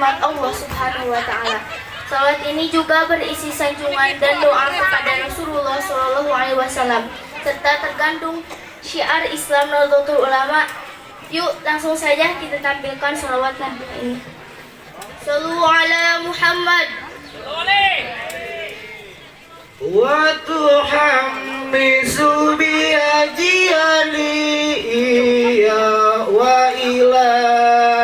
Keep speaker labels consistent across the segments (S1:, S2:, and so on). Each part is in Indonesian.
S1: rahmat Allah Subhanahu wa Ta'ala. Salat ini juga berisi sanjungan dan doa kepada Rasulullah Shallallahu Alaihi Wasallam serta tergandung syiar Islam Nahdlatul Ulama. Yuk langsung saja kita tampilkan salawat Nabi ini. Sallu ala Muhammad.
S2: Wa tuhammisu bi ajiyali wa ila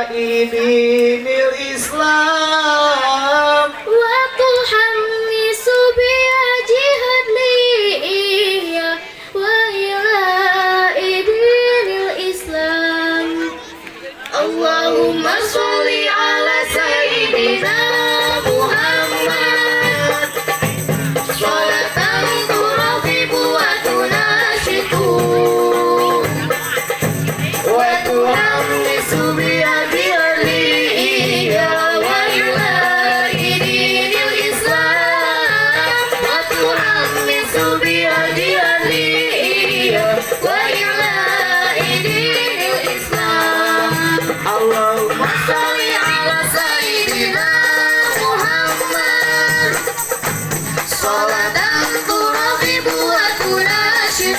S2: idinil Islam.
S1: Wa tuhammisu bi ajiyali wa ila idinil Islam. Allahumma sholli ala sayyidina Muhammad. Sholatan turaqibu wa tunashitu wa tuhammisu bi adiyaliya wa ila idinil Islam. Wa tuhammisu bi adiyaliya wa ila idinil Islam. Allahumma sholli ala sayyidina Muhammad. Sholatan turaqibu wa tunashitu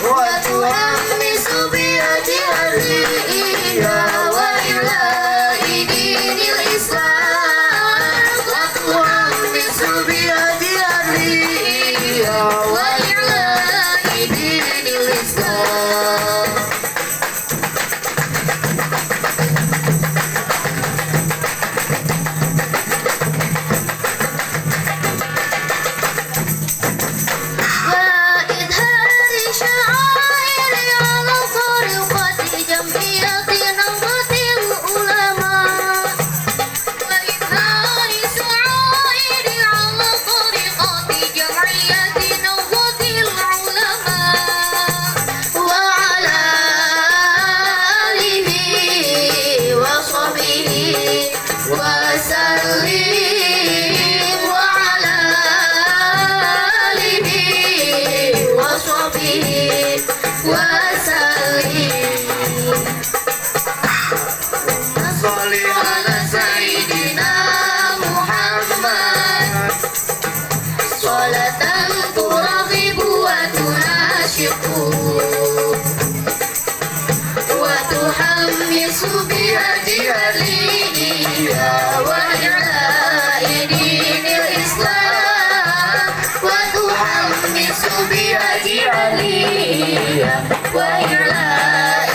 S1: wa tuhammisu bi ajiyaliya wa ila idinil Islam. Wa tuhammisu bi ajiyaliya wa ila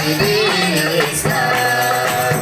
S1: idinil Islam.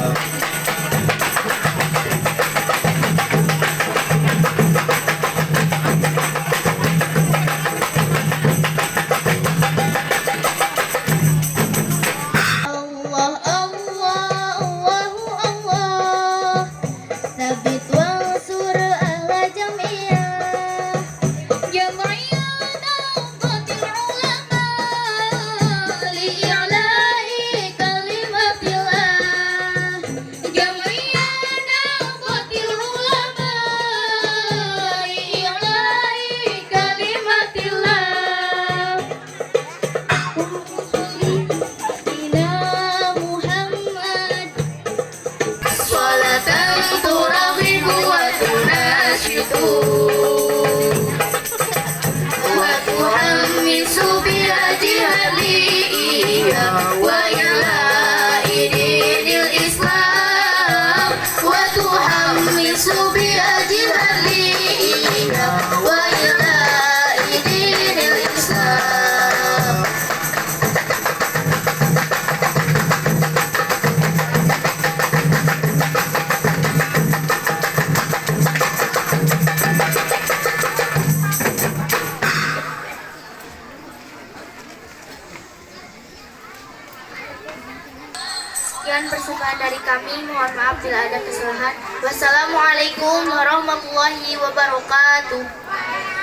S1: Sekian persembahan dari kami, mohon maaf bila ada kesalahan. Wassalamualaikum warahmatullahi wabarakatuh.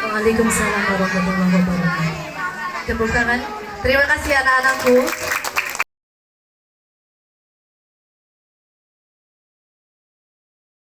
S3: Waalaikumsalam warahmatullahi wabarakatuh. Tepuk tangan. Terima kasih anak-anakku.